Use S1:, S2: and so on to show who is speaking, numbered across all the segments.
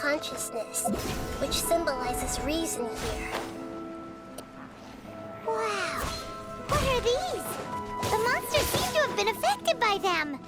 S1: consciousness, which symbolizes reason here.
S2: Wow! What are these? The monsters seem to have been affected by them.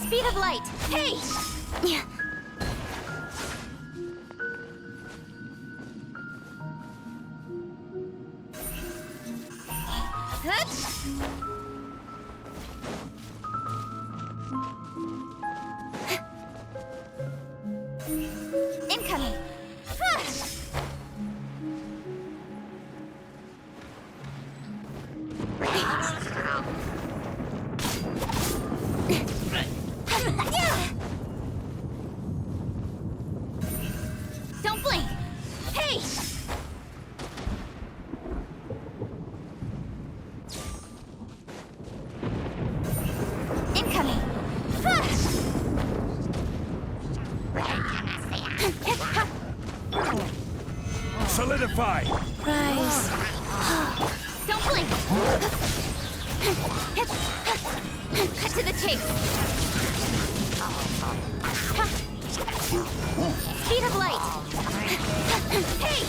S2: Speed of light! Hey! Yeah. Incoming! Don't blink! Hey! Incoming!
S3: Solidify!
S1: Rise.
S2: Don't blink! Cut to the chase! Speed of light! Hey!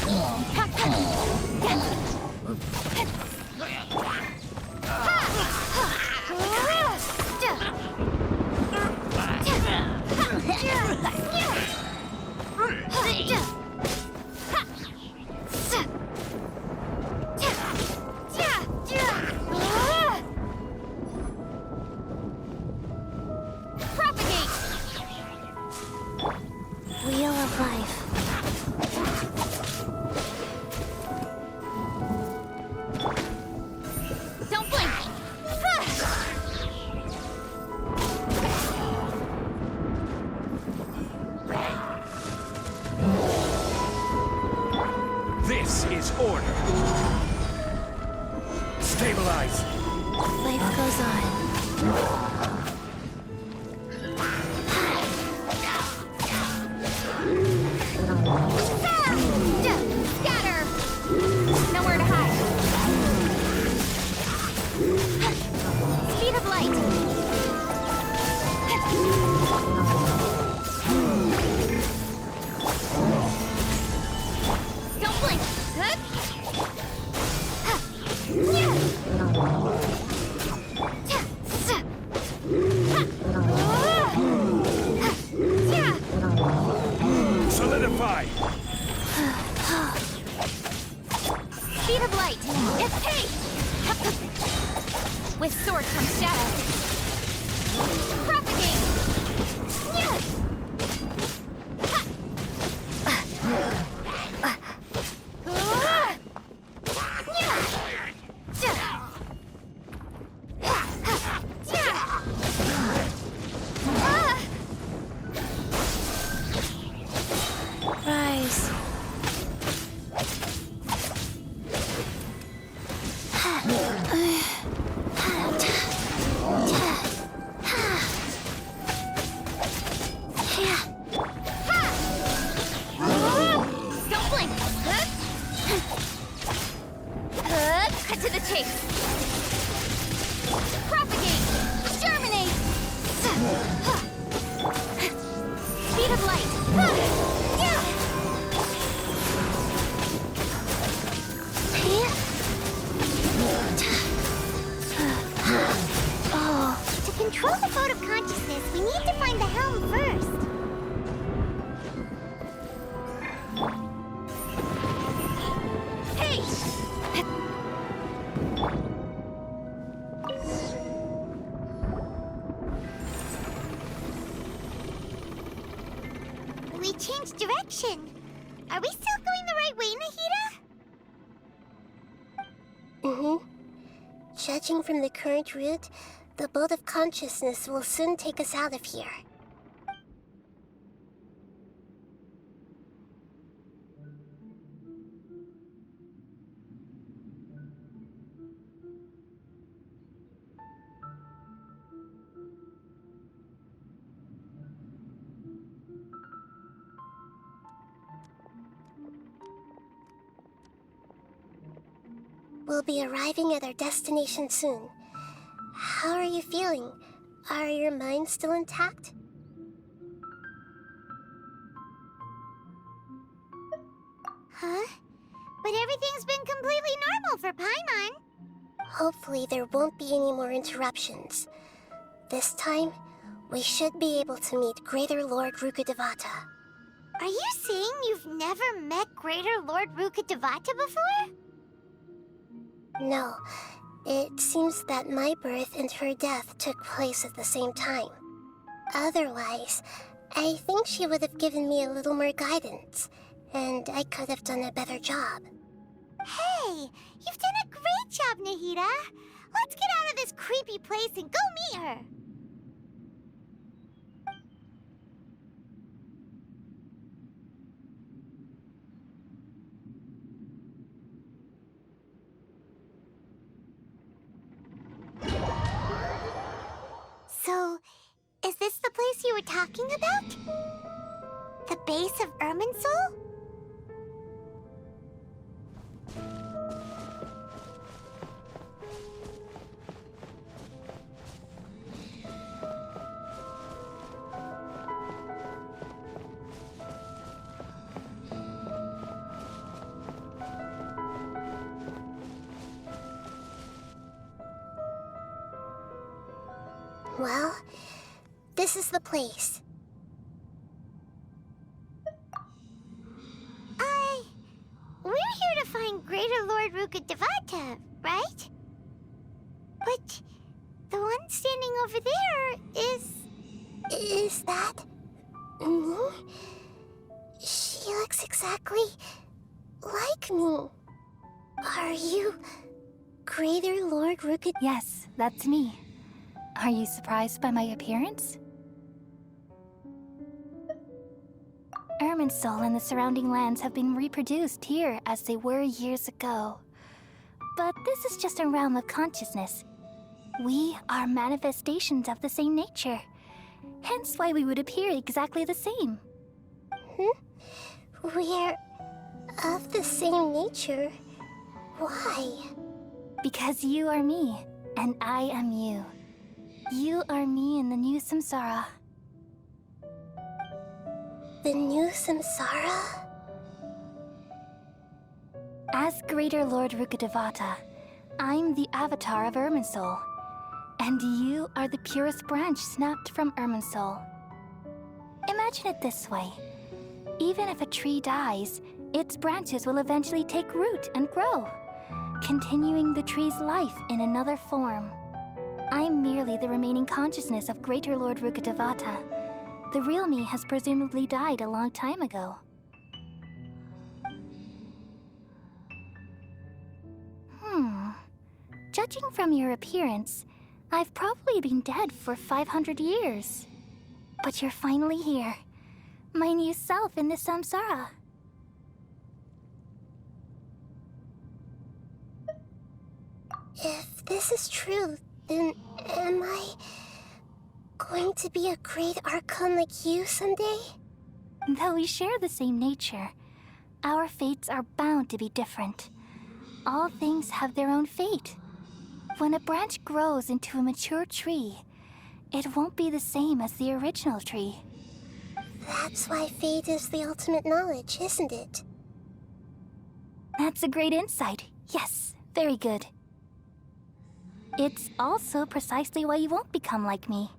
S2: Propagate!
S1: Wheel of life.
S2: Don't blink!
S3: This is order. Stabilize.
S1: Life goes on.
S2: Scatter! Nowhere to hide. Speed of light. Don't blink.
S3: Solidify.
S2: Speed of light. Hey! With sword comes shadow. Propagate!
S1: Rise.
S2: Don't blink! Cut to the chase! Propagate! Germinate! need to find the helm first. We changed direction. Are we still going the right way, Nahida?
S4: Mm-hmm. Judging from the current route, the boat of consciousness will soon take us out of here. We'll be arriving at our destination soon. How are you feeling? Are your minds still intact?
S2: Huh? But everything's been completely normal for Paimon.
S4: Hopefully there won't be any more interruptions. This time, we should be able to meet Greater Lord Rukkhadevata.
S2: Are you saying you've never met Greater Lord Rukkhadevata before?
S4: No, it seems that my birth and her death took place at the same time. Otherwise, I think she would have given me a little more guidance, and I could have done a better job.
S2: Hey, you've done a great job, Nahida. Let's get out of this creepy place and go meet her. So, is this the place you were talking about? The base of Irminsul?
S4: Well, this is the place.
S2: We're here to find Greater Lord Rukkhadevata, right? But the one standing over there is...
S4: Is that me? She looks exactly like me. Are you Greater Lord Rukkhad?
S1: Yes, that's me. Are you surprised by my appearance? Irminsul and the surrounding lands have been reproduced here as they were years ago. But this is just a realm of consciousness. We are manifestations of the same nature. Hence why we would appear exactly the same.
S4: We're of the same nature. Why?
S1: Because you are me, and I am you. You are me in the new samsara.
S4: The new samsara?
S1: As Greater Lord Rukkhadevata, I'm the avatar of Irminsul. And you are the purest branch snapped from Irminsul. Imagine it this way. Even if a tree dies, its branches will eventually take root and grow, continuing the tree's life in another form. I'm merely the remaining consciousness of Greater Lord Rukkhadevata. The real me has presumably died a long time ago. Judging from your appearance, I've probably been dead for 500 years. But you're finally here. My new self in the samsara.
S4: If this is true, then am I going to be a great Archon like you someday?
S1: Though we share the same nature, our fates are bound to be different. All things have their own fate. When a branch grows into a mature tree, it won't be the same as the original tree.
S4: That's why fate is the ultimate knowledge, isn't it?
S1: That's a great insight. Yes, very good. It's also precisely why you won't become like me.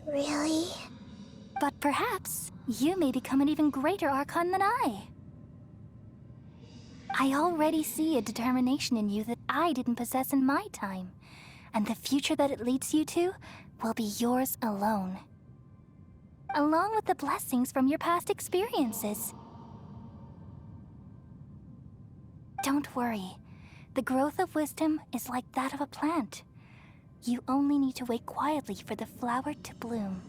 S4: Really?
S1: But perhaps you may become an even greater Archon than I. I already see a determination in you that I didn't possess in my time, and the future that it leads you to will be yours alone. Along with the blessings from your past experiences. Don't worry. The growth of wisdom is like that of a plant. You only need to wait quietly for the flower to bloom.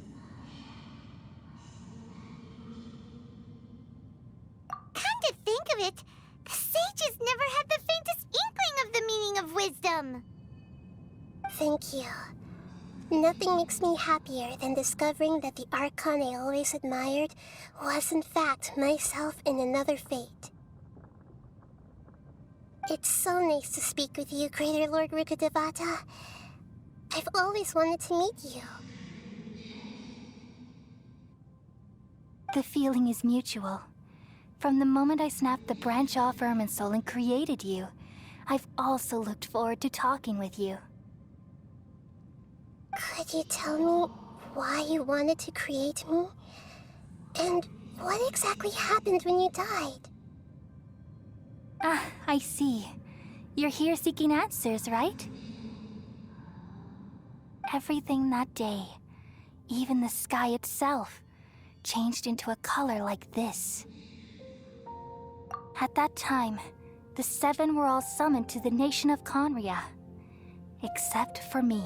S2: Come to think of it, the sages never had the faintest inkling of the meaning of wisdom.
S4: Thank you. Nothing makes me happier than discovering that the Archon I always admired was in fact myself in another fate. It's so nice to speak with you, Greater Lord Rukkhadevata. I've always wanted to meet you.
S1: The feeling is mutual. From the moment I snapped the branch off Irminsul and created you, I've also looked forward to talking with you.
S4: Could you tell me why you wanted to create me? And what exactly happened when you died?
S1: Ah, I see. You're here seeking answers, right? Everything that day, even the sky itself, changed into a color like this. At that time, the seven were all summoned to the nation of Conria. Except for me.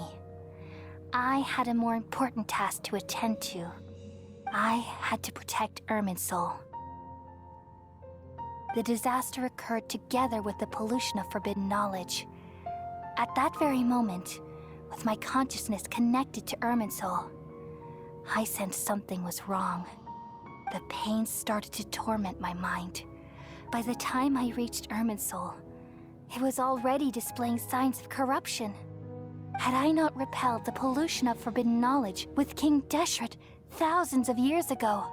S1: I had a more important task to attend to. I had to protect Irminsul. The disaster occurred together with the pollution of forbidden knowledge. At that very moment, with my consciousness connected to Irminsul, I sensed something was wrong. The pain started to torment my mind. By the time I reached Irminsul, it was already displaying signs of corruption. Had I not repelled the pollution of forbidden knowledge with King Deshret thousands of years ago,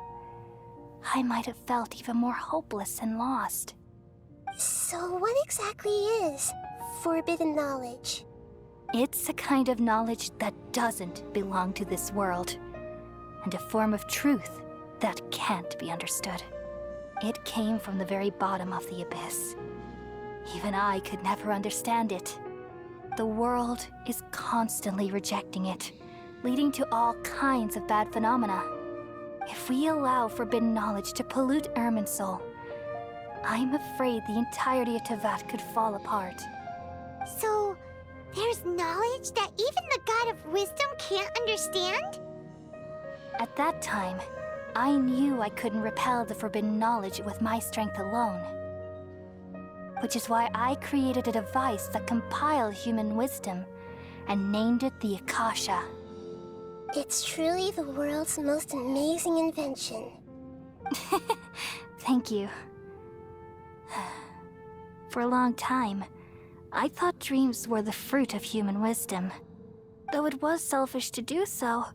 S1: I might have felt even more hopeless and lost.
S4: So what exactly is forbidden knowledge?
S1: It's a kind of knowledge that doesn't belong to this world, and a form of truth that can't be understood. It came from the very bottom of the abyss. Even I could never understand it. The world is constantly rejecting it, leading to all kinds of bad phenomena. If we allow forbidden knowledge to pollute Irminsul, I'm afraid the entirety of Tevat could fall apart.
S2: So, there's knowledge that even the God of wisdom can't understand?
S1: At that time, I knew I couldn't repel the forbidden knowledge with my strength alone. Which is why I created a device that compiled human wisdom and named it the Akasha.
S4: It's truly the world's most amazing invention.
S1: Thank you. For a long time, I thought dreams were the fruit of human wisdom. Though it was selfish to do so,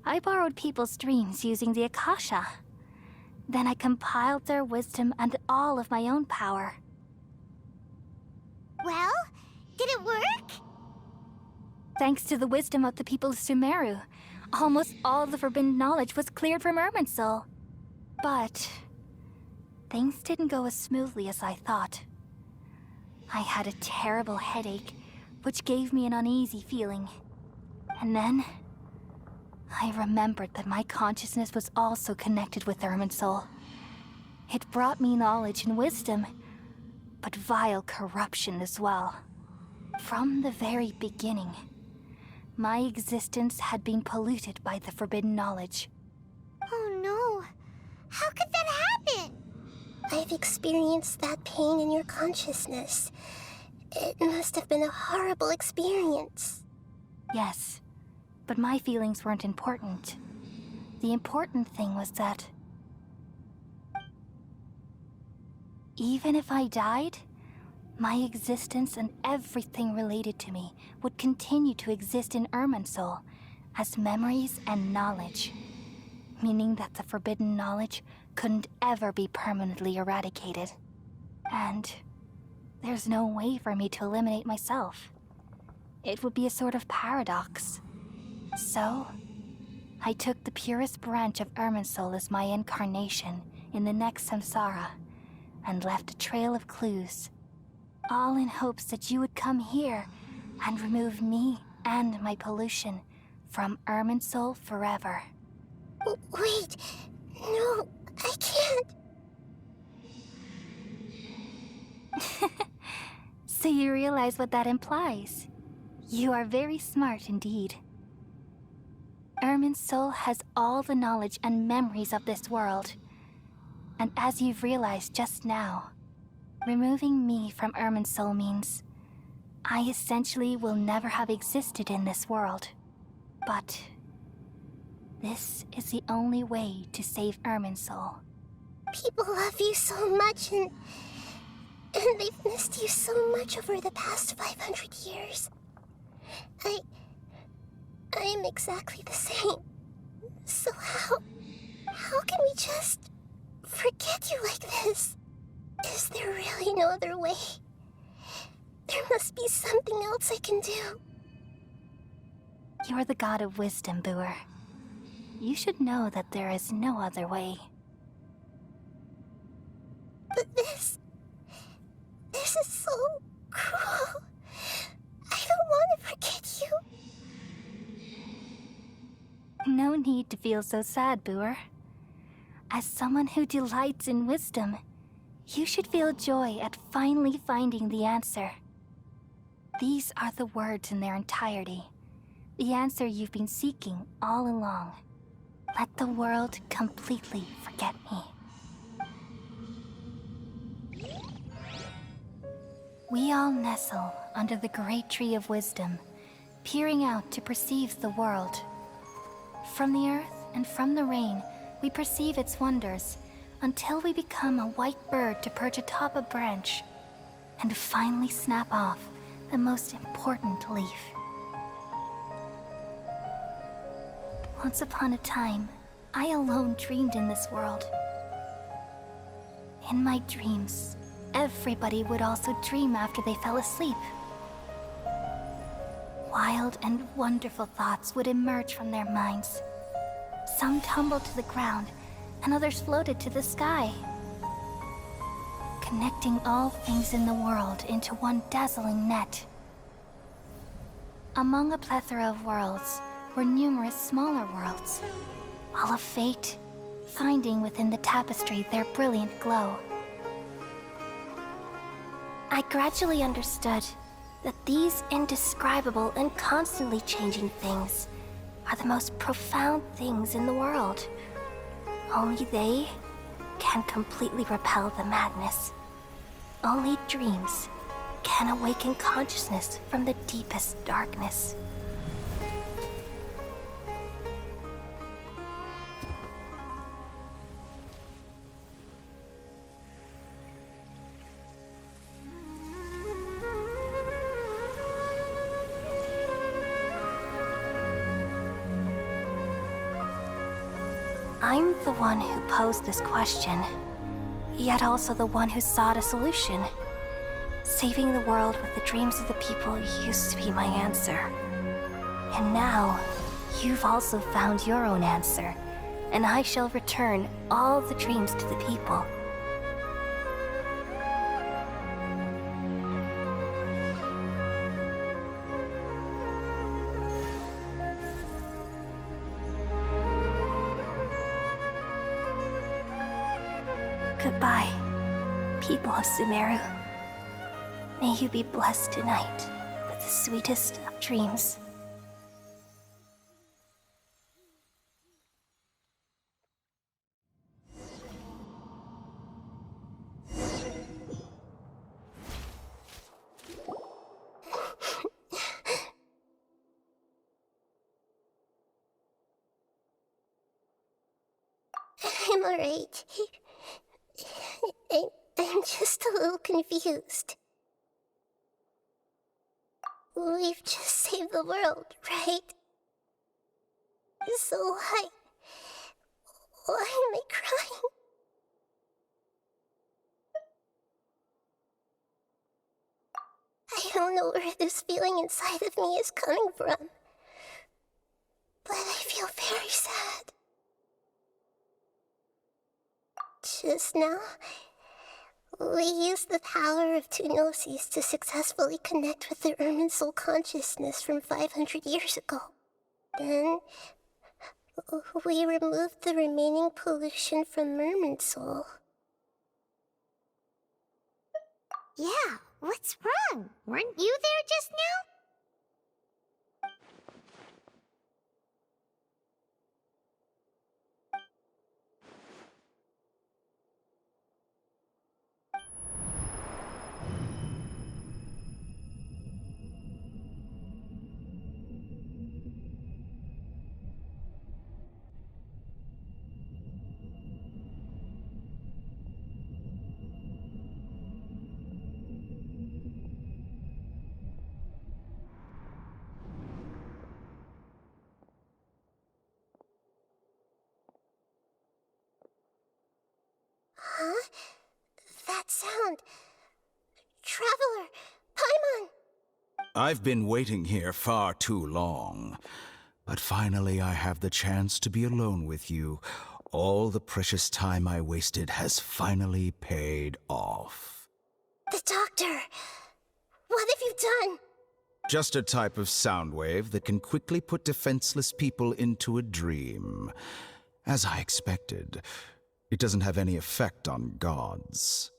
S1: I borrowed people's dreams using the Akasha. Then I compiled their wisdom and all of my own power.
S2: Well, did it work?
S1: Thanks to the wisdom of the people of Sumeru, almost all of the forbidden knowledge was cleared from Irminsul. But things didn't go as smoothly as I thought. I had a terrible headache, which gave me an uneasy feeling. And then I remembered that my consciousness was also connected with Irminsul. It brought me knowledge and wisdom, but vile corruption as well. From the very beginning, my existence had been polluted by the forbidden knowledge.
S2: Oh no. How could that happen?
S4: I've experienced that pain in your consciousness. It must have been a horrible experience.
S1: Yes, but my feelings weren't important. The important thing was that even if I died, my existence and everything related to me would continue to exist in Irminsul as memories and knowledge, meaning that the forbidden knowledge couldn't ever be permanently eradicated. And there's no way for me to eliminate myself. It would be a sort of paradox. So, I took the purest branch of Irminsul as my incarnation in the next samsara, and left a trail of clues, all in hopes that you would come here and remove me and my pollution from Irminsul forever.
S4: Wait, no, I can't.
S1: So you realize what that implies? You are very smart indeed. Irminsul has all the knowledge and memories of this world. And as you've realized just now, removing me from Irminsul means I essentially will never have existed in this world. But this is the only way to save Irminsul.
S4: People love you so much, and they've missed you so much over the past 500 years. I am exactly the same. So how can we just forget you like this? Is there really no other way? There must be something else I can do.
S1: You're the god of wisdom, Booer. You should know that there is no other way.
S4: But this is so cruel. I don't want to forget you.
S1: No need to feel so sad, Booer. As someone who delights in wisdom, you should feel joy at finally finding the answer. These are the words in their entirety. The answer you've been seeking all along. Let the world completely forget me. We all nestle under the great tree of wisdom, peering out to perceive the world. From the earth and from the rain, we perceive its wonders, until we become a white bird to perch atop a branch, and finally snap off the most important leaf. Once upon a time, I alone dreamed in this world. In my dreams, everybody would also dream after they fell asleep. Wild and wonderful thoughts would emerge from their minds. Some tumbled to the ground, and others floated to the sky, connecting all things in the world into one dazzling net. Among a plethora of worlds were numerous smaller worlds, all of fate, finding within the tapestry their brilliant glow. I gradually understood that these indescribable and constantly changing things are the most profound things in the world. Only they can completely repel the madness. Only dreams can awaken consciousness from the deepest darkness. I'm the one who posed this question, yet also the one who sought a solution. Saving the world with the dreams of the people used to be my answer. And now, you've also found your own answer, and I shall return all the dreams to the people. Goodbye, people of Sumeru. May you be blessed tonight with the sweetest of dreams.
S4: I'm alright. I'm just a little confused. We've just saved the world, right? So why am I crying? I don't know where this feeling inside of me is coming from, but I feel feel very sad. Just now, we used the power of two gnosis to successfully connect with the Irminsul consciousness from 500 years ago. Then, we removed the remaining pollution from Irminsul.
S2: Yeah, what's wrong? Weren't you there just now?
S4: Huh? That sound. Traveler! Paimon!
S5: I've been waiting here far too long. But finally I have the chance to be alone with you. All the precious time I wasted has finally paid off.
S4: The doctor! What have you done?
S5: Just a type of sound wave that can quickly put defenseless people into a dream. As I expected, it doesn't have any effect on gods.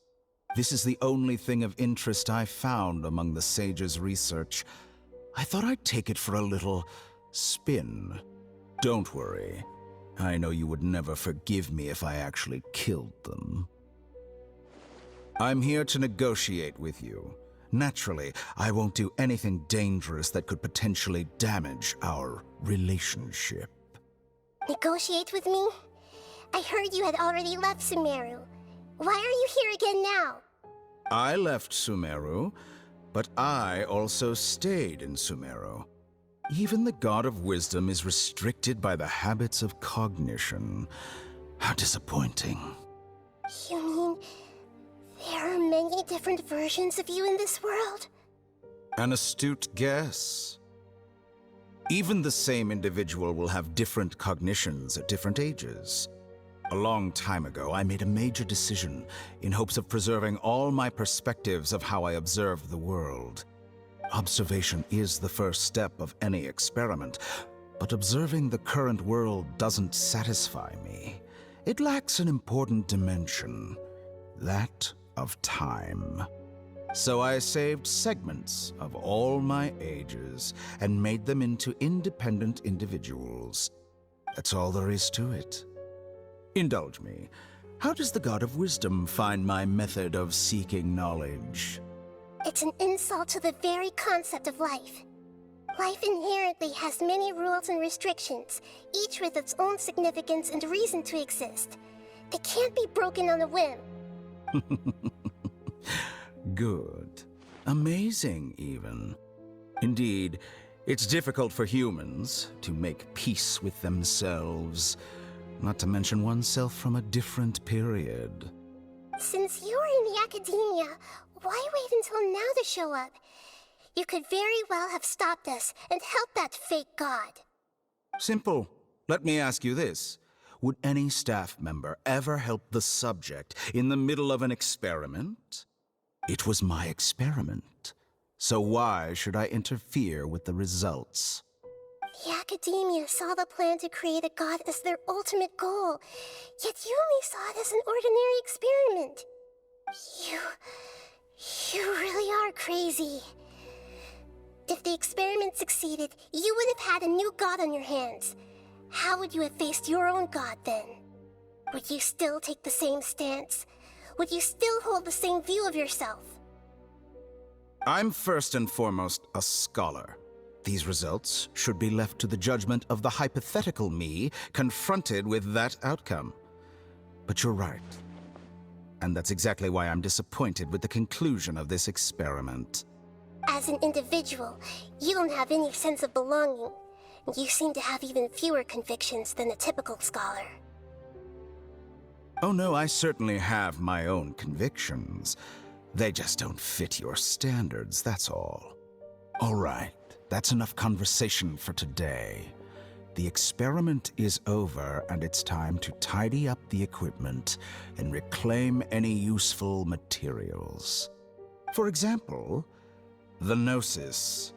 S5: This is the only thing of interest I found among the sage's research. I thought I'd take it for a little spin. Don't worry. I know you would never forgive me if I actually killed them. I'm here to negotiate with you. Naturally, I won't do anything dangerous that could potentially damage our relationship.
S4: Negotiate with me? I heard you had already left Sumeru. Why are you here again now?
S5: I left Sumeru, but I also stayed in Sumeru. Even the God of Wisdom is restricted by the habits of cognition. How disappointing.
S4: You mean there are many different versions of you in this world?
S5: An astute guess. Even the same individual will have different cognitions at different ages. A long time ago, I made a major decision in hopes of preserving all my perspectives of how I observed the world. Observation is the first step of any experiment, but observing the current world doesn't satisfy me. It lacks an important dimension, that of time. So I saved segments of all my ages and made them into independent individuals. That's all there is to it. Indulge me. How does the God of Wisdom find my method of seeking knowledge?
S4: It's an insult to the very concept of life. Life inherently has many rules and restrictions, each with its own significance and reason to exist. They can't be broken on a whim.
S5: Good. Amazing, even. Indeed, it's difficult for humans to make peace with themselves, not to mention oneself from a different period.
S4: Since you're in the academia, why wait until now to show up? You could very well have stopped us and helped that fake god.
S5: Simple. Let me ask you this. Would any staff member ever help the subject in the middle of an experiment? It was my experiment. So why should I interfere with the results?
S4: The academia saw the plan to create a god as their ultimate goal, yet you only saw it as an ordinary experiment. You really are crazy. If the experiment succeeded, you would have had a new god on your hands. How would you have faced your own god then? Would you still take the same stance? Would you still hold the same view of yourself?
S5: I'm first and foremost a scholar. These results should be left to the judgment of the hypothetical me confronted with that outcome. But you're right. And that's exactly why I'm disappointed with the conclusion of this experiment.
S4: As an individual, you don't have any sense of belonging. You seem to have even fewer convictions than a typical scholar.
S5: Oh no, I certainly have my own convictions. They just don't fit your standards, that's all. All right, that's enough conversation for today. The experiment is over, and it's time to tidy up the equipment and reclaim any useful materials. For example, the Gnosis.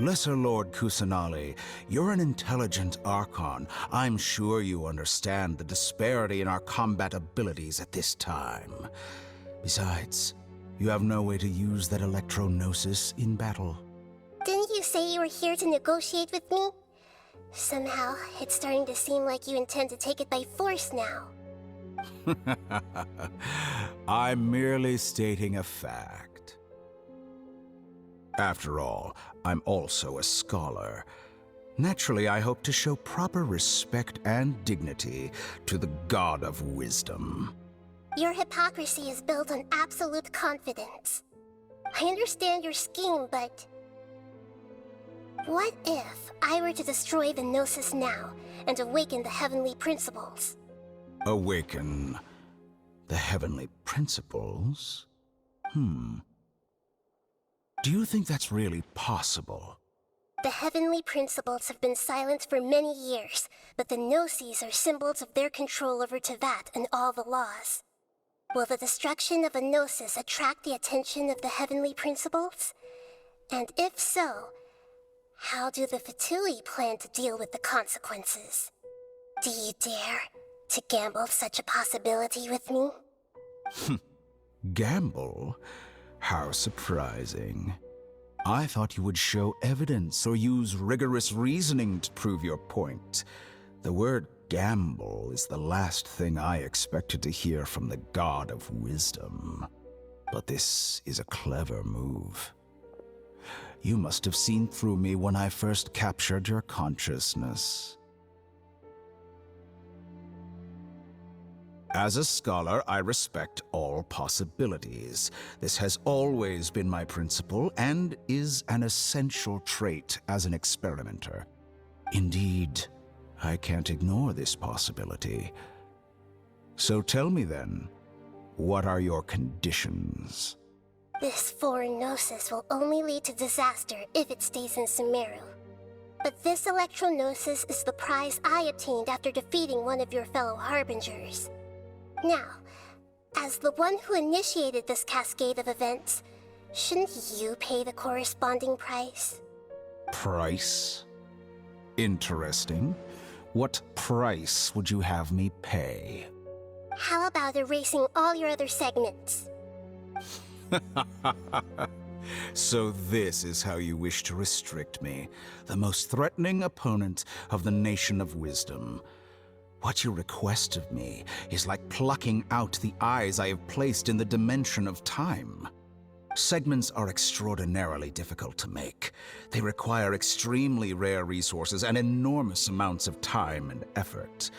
S5: Lesser Lord Kusanali, you're an intelligent Archon. I'm sure you understand the disparity in our combat abilities at this time. Besides, you have no way to use that Electro-Gnosis in battle.
S4: Didn't you say you were here to negotiate with me? Somehow, it's starting to seem like you intend to take it by force now.
S5: I'm merely stating a fact. After all, I'm also a scholar. Naturally, I hope to show proper respect and dignity to the God of Wisdom.
S4: Your hypocrisy is built on absolute confidence. I understand your scheme, but... what if I were to destroy the Gnosis now and awaken the heavenly principles?
S5: Awaken the heavenly principles? Do you think that's really possible?
S4: The heavenly principles have been silent for many years, but the Gnosis are symbols of their control over Teyvat and all the laws. Will the destruction of a Gnosis attract the attention of the heavenly principles? And if so, how do the Fatui plan to deal with the consequences? Do you dare to gamble such a possibility with me?
S5: Gamble? How surprising. I thought you would show evidence or use rigorous reasoning to prove your point. The word gamble is the last thing I expected to hear from the God of Wisdom. But this is a clever move. You must have seen through me when I first captured your consciousness. As a scholar, I respect all possibilities. This has always been my principle and is an essential trait as an experimenter. Indeed, I can't ignore this possibility. So tell me then, what are your conditions?
S4: This foreign Gnosis will only lead to disaster if it stays in Sumeru. But this Electro-Gnosis is the prize I obtained after defeating one of your fellow Harbingers. Now, as the one who initiated this cascade of events, shouldn't you pay the corresponding price?
S5: Price? Interesting. What price would you have me pay?
S4: How about erasing all your other segments?
S5: So this is how you wish to restrict me, the most threatening opponent of the Nation of Wisdom. What you request of me is like plucking out the eyes I have placed in the dimension of time. Segments are extraordinarily difficult to make. They require extremely rare resources and enormous amounts of time and effort,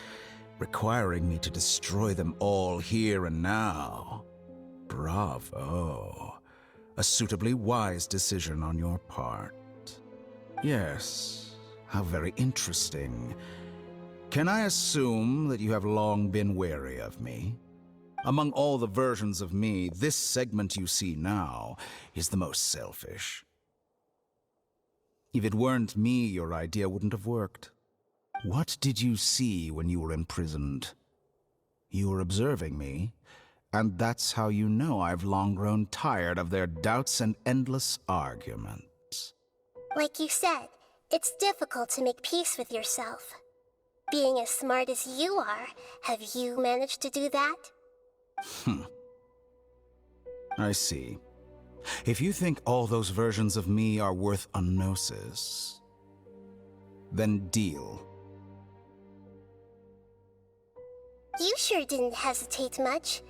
S5: requiring me to destroy them all here and now. Bravo. A suitably wise decision on your part. Yes, how very interesting. Can I assume that you have long been wary of me? Among all the versions of me, this segment you see now is the most selfish. If it weren't me, your idea wouldn't have worked. What did you see when you were imprisoned? You were observing me, and that's how you know I've long grown tired of their doubts and endless arguments.
S4: Like you said, it's difficult to make peace with yourself. Being as smart as you are, have you managed to do that?
S5: I see. If you think all those versions of me are worth a gnosis, then deal.
S4: You sure didn't hesitate much.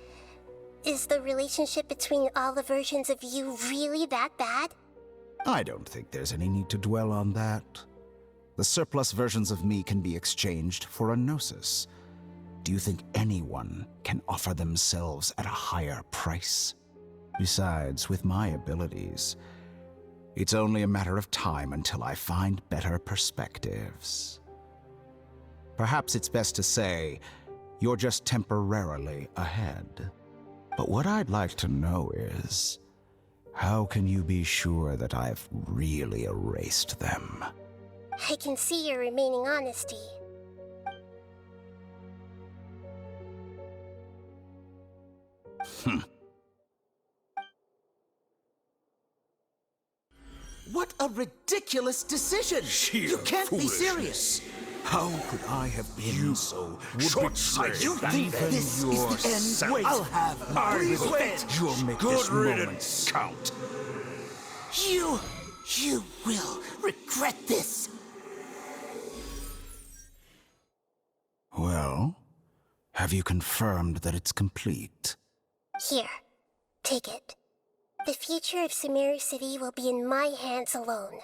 S4: Is the relationship between all the versions of you really that bad?
S5: I don't think there's any need to dwell on that. The surplus versions of me can be exchanged for a gnosis. Do you think anyone can offer themselves at a higher price? Besides, with my abilities, it's only a matter of time until I find better perspectives. Perhaps it's best to say, you're just temporarily ahead. But what I'd like to know is, how can you be sure that I've really erased them?
S4: I can see your remaining honesty.
S6: What a ridiculous decision!
S3: Sheer
S6: You can't be
S3: foolishness.
S6: serious!
S5: How could I have been so
S3: short-sighted.
S6: You think
S5: Even
S6: this is the end?
S3: yourself.
S6: Wait, I'll have
S3: I
S6: Please
S3: will
S6: wait!
S5: You'll make
S3: Good
S5: this moment
S3: riddance.
S5: count.
S6: You will regret this!
S5: Well, have you confirmed that it's complete?
S4: Here, take it. The future of Sumeru City will be in my hands alone.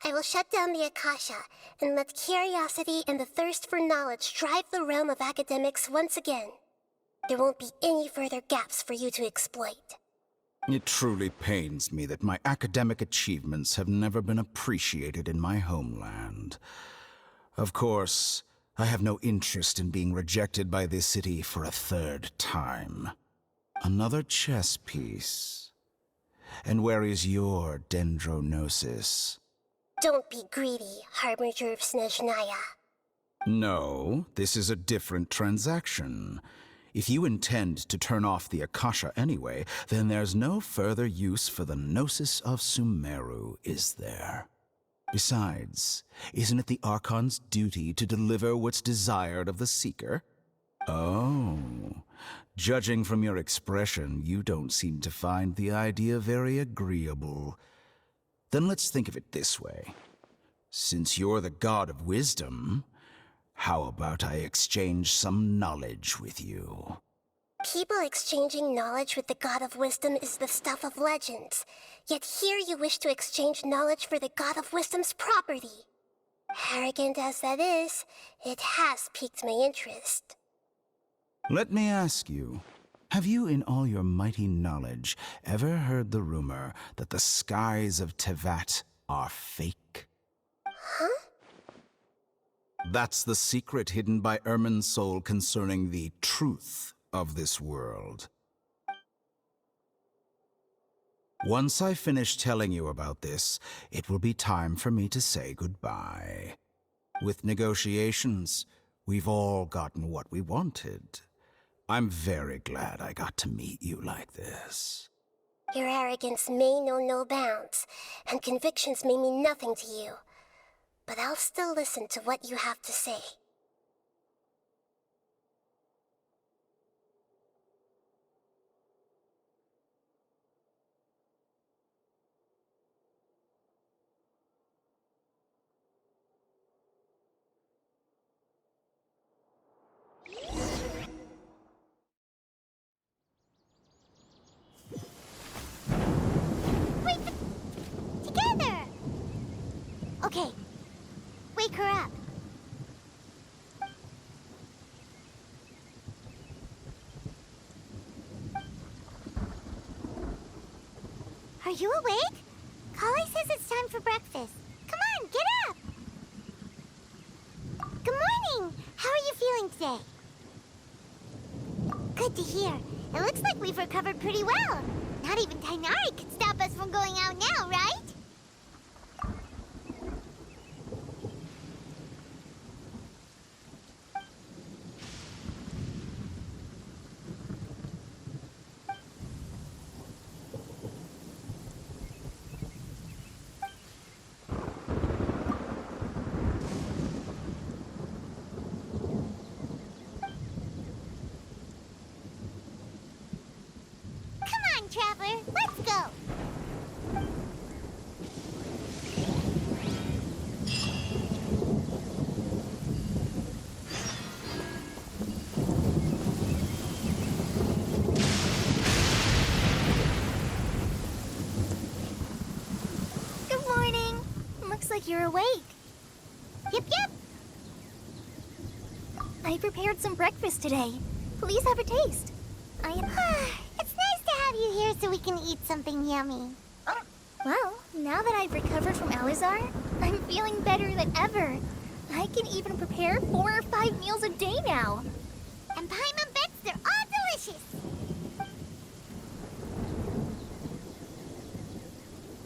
S4: I will shut down the Akasha and let curiosity and the thirst for knowledge drive the realm of academics once again. There won't be any further gaps for you to exploit.
S5: It truly pains me that my academic achievements have never been appreciated in my homeland. Of course, I have no interest in being rejected by this city for a third time. Another chess piece. And where is your dendronosis?
S4: Don't be greedy, Harbinger of Snezhnaya.
S5: No, this is a different transaction. If you intend to turn off the Akasha anyway, then there's no further use for the Gnosis of Sumeru, is there? Besides, isn't it the Archon's duty to deliver what's desired of the Seeker? Oh, judging from your expression, you don't seem to find the idea very agreeable. Then let's think of it this way. Since you're the god of wisdom, how about I exchange some knowledge with you?
S4: People exchanging knowledge with the God of Wisdom is the stuff of legends. Yet here you wish to exchange knowledge for the God of Wisdom's property. Arrogant as that is, it has piqued my interest.
S5: Let me ask you, have you in all your mighty knowledge ever heard the rumor that the skies of Tevat are fake?
S4: Huh?
S5: That's the secret hidden by Irminsul concerning the truth of this world. Once I finish telling you about this, it will be time for me to say goodbye. With negotiations, we've all gotten what we wanted. I'm very glad I got to meet you like this.
S4: Your arrogance may know no bounds, and convictions may mean nothing to you. But I'll still listen to what you have to say.
S2: Together! Okay, wake her up. Are you awake? Kali says it's time for breakfast. Come on, get up! Good morning! How are you feeling today? Good to hear. It looks like we've recovered pretty well. Not even Tainari could stop us from going out now, right? Come on, Traveler, let's go!
S1: Good morning. Looks like you're awake.
S2: Yep, yep!
S1: I prepared some breakfast today. Please have a taste.
S2: It's nice to have you here so we can eat something yummy.
S1: Well, now that I've recovered from Alizar, I'm feeling better than ever. I can even prepare 4 or 5 meals a day now.
S2: And Paimon bets they're all delicious!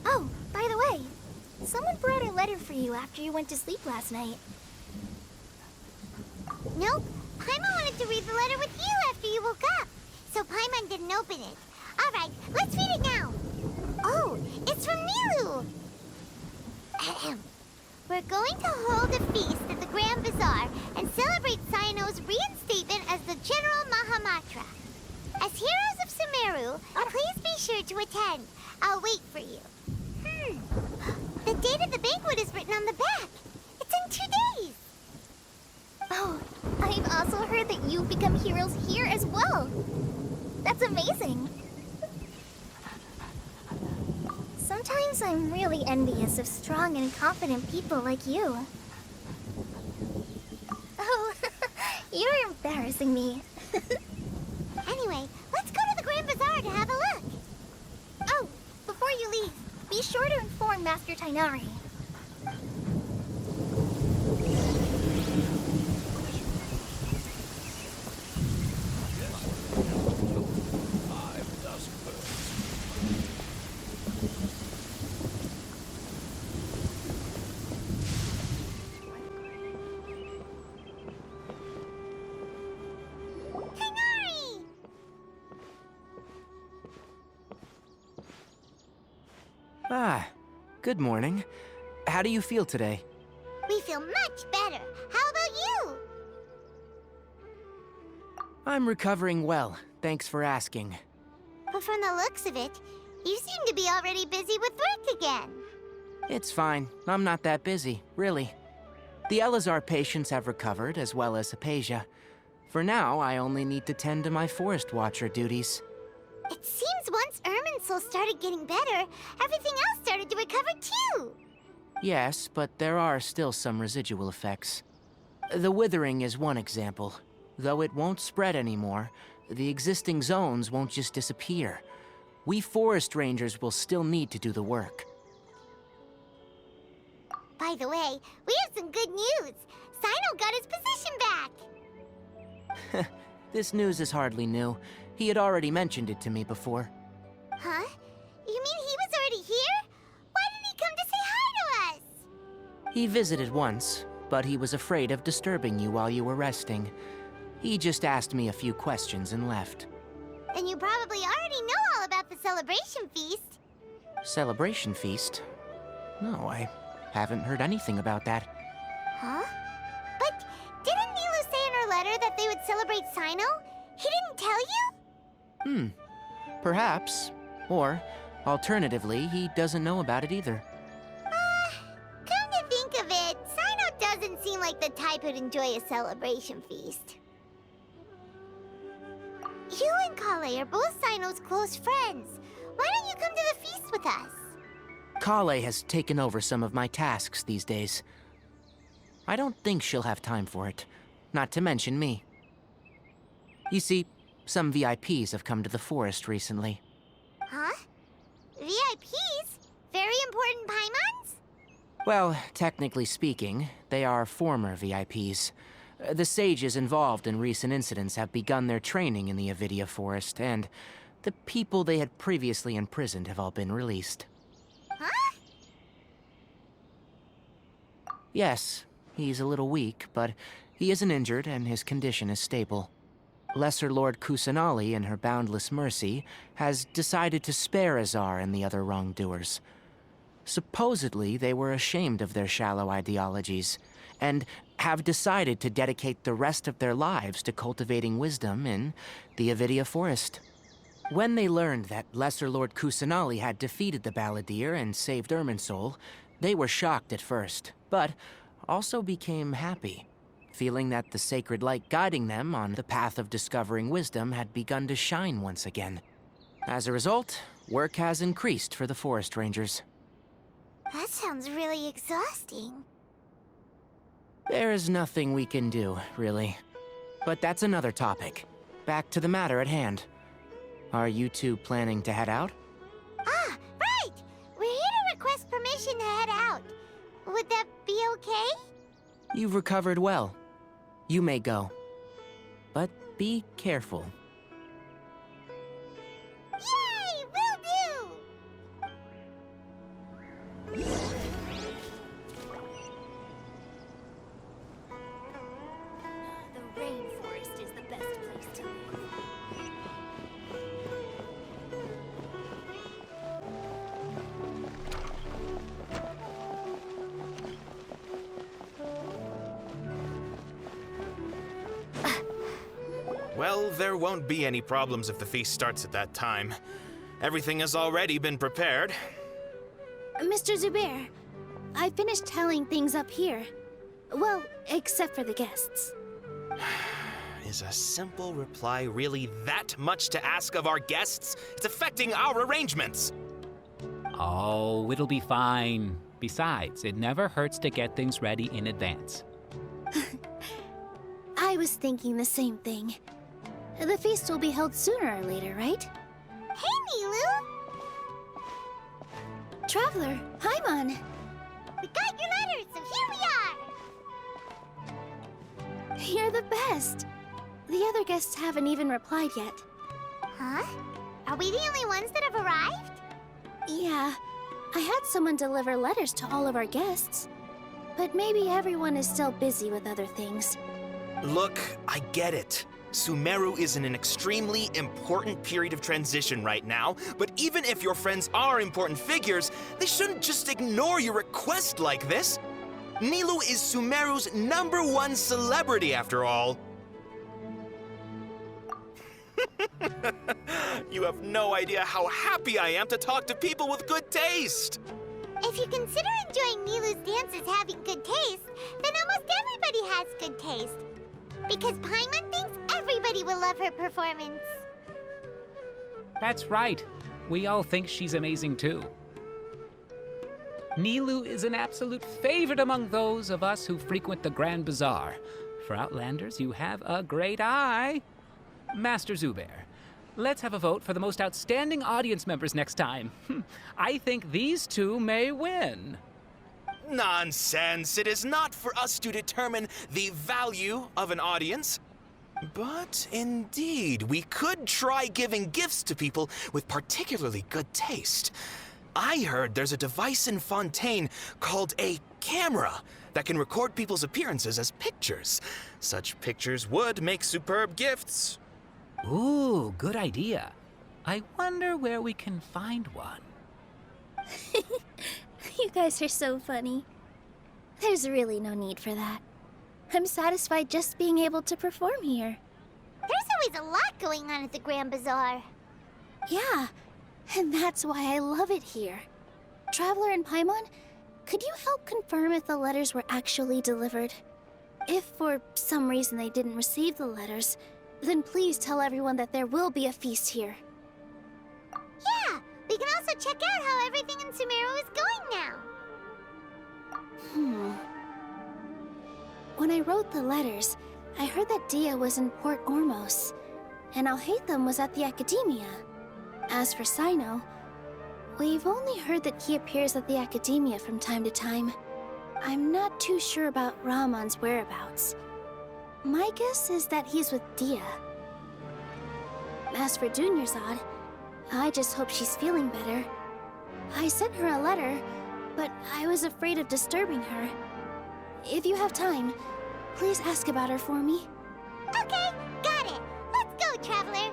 S1: Oh, by the way, someone brought a letter
S2: letter for you after you went to sleep last night. Nope. Paimon wanted to read the letter with you after you woke up. So Paimon didn't open it. Alright, let's read it now. Oh, it's from Milu. Ahem. We're going to hold a feast at the Grand Bazaar and celebrate Cyno's reinstatement as the General Mahamatra. As heroes of Sumeru, please be sure to attend. I'll wait for you. The date of the banquet is written on the back. It's in 2 days.
S1: Oh, I've also heard that you've become heroes here as well. That's amazing. Sometimes I'm really envious of strong and confident people like you. Oh, you're embarrassing me.
S2: Anyway, let's go to the Grand Bazaar to have a look.
S1: Oh, before you leave, be sure to inform Master Tainari.
S2: Tainari!
S7: Ah, good morning. How do you feel today?
S2: We feel much better. How about you?
S7: I'm recovering well, thanks for asking.
S2: But from the looks of it, you seem to be already busy with work again.
S7: It's fine, I'm not that busy, really. The Elazar patients have recovered, as well as Hypatia. For now, I only need to tend to my Forest Watcher duties.
S2: It seems once Irminsul started getting better, everything else started to recover too.
S7: Yes, but there are still some residual effects. The withering is one example. Though it won't spread anymore, the existing zones won't just disappear. We forest rangers will still need to do the work.
S2: By the way, we have some good news. Cyno got his position back.
S7: This news is hardly new. He had already mentioned it to me before.
S2: Huh? You mean he was already here? Why didn't he come to say hi to us?
S7: He visited once, but he was afraid of disturbing you while you were resting. He just asked me a few questions and left.
S2: Then you probably already know all about the celebration feast.
S7: Celebration feast? No, I haven't heard anything about that.
S2: Huh? But didn't Nilu say in her letter that they would celebrate Cyno? He didn't tell you?
S7: Perhaps. Or, alternatively, he doesn't know about it either.
S2: Come to think of it, Cyno doesn't seem like the type who'd enjoy a celebration feast. You and Kale are both Cyno's close friends. Why don't you come to the feast with us?
S7: Kale has taken over some of my tasks these days. I don't think she'll have time for it, not to mention me. You see, some VIPs have come to the forest recently.
S2: Huh? VIPs? Very important Paimons?
S7: Well, technically speaking, they are former VIPs. The sages involved in recent incidents have begun their training in the Avidia Forest, and the people they had previously imprisoned have all been released.
S2: Huh?
S7: Yes, he's a little weak, but he isn't injured and his condition is stable. Lesser Lord Kusanali, in her boundless mercy, has decided to spare Azar and the other wrongdoers. Supposedly, they were ashamed of their shallow ideologies, and have decided to dedicate the rest of their lives to cultivating wisdom in the Avidia Forest. When they learned that Lesser Lord Kusanali had defeated the Balladeer and saved Irminsul, they were shocked at first, but also became happy, feeling that the sacred light guiding them on the path of discovering wisdom had begun to shine once again. As a result, work has increased for the forest rangers.
S2: That sounds really exhausting.
S7: There is nothing we can do, really. But that's another topic. Back to the matter at hand. Are you two planning to head out?
S2: Ah, right! We're here to request permission to head out. Would that be okay?
S7: You've recovered well. You may go. But be careful.
S2: Yay! Will do!
S8: Well, there won't be any problems if the feast starts at that time. Everything has already been prepared.
S9: Mr. Zubair, I finished telling things up here. Well, except for the guests.
S8: Is a simple reply really that much to ask of our guests? It's affecting our arrangements.
S10: Oh, it'll be fine. Besides, it never hurts to get things ready in advance.
S9: I was thinking the same thing. The feast will be held sooner or later, right?
S2: Hey, Nilu!
S9: Traveler, Paimon!
S2: We got your letter, so here we are!
S9: You're the best! The other guests haven't even replied yet.
S2: Huh? Are we the only ones that have arrived?
S9: Yeah, I had someone deliver letters to all of our guests. But maybe everyone is still busy with other things.
S8: Look, I get it. Sumeru is in an extremely important period of transition right now, but even if your friends are important figures, they shouldn't just ignore your request like this. Nilou is Sumeru's #1 celebrity, after all. You have no idea how happy I am to talk to people with good taste.
S2: If you consider enjoying Nilu's dances having good taste, then almost everybody has good taste. Because Paimon thinks everybody will love her performance.
S10: That's right. We all think she's amazing too. Nilou is an absolute favorite among those of us who frequent the Grand Bazaar. For Outlanders, you have a great eye. Master Zubair, let's have a vote for the most outstanding audience members next time. I think these two may win.
S8: Nonsense! It is not for us to determine the value of an audience. But indeed, we could try giving gifts to people with particularly good taste. I heard there's a device in Fontaine called a camera that can record people's appearances as pictures. Such pictures would make superb gifts.
S10: Ooh, good idea. I wonder where we can find one.
S9: You guys are so funny. There's really no need for that. I'm satisfied just being able to perform here.
S2: There's always a lot going on at the Grand Bazaar.
S9: Yeah, and that's why I love it here. Traveler and Paimon, could you help confirm if the letters were actually delivered? If for some reason they didn't receive the letters, then please tell everyone that there will be a feast here.
S2: Yeah, we can also check out how everything in Sumeru is going now.
S9: When I wrote the letters, I heard that Dia was in Port Ormos, and Alhaitham was at the Academia. As for Sino, we've only heard that he appears at the Academia from time to time. I'm not too sure about Rahman's whereabouts. My guess is that he's with Dia. As for Dunyarzad, I just hope she's feeling better. I sent her a letter, but I was afraid of disturbing her. If you have time, please ask about her for me.
S2: Okay, got it. Let's go, Traveler.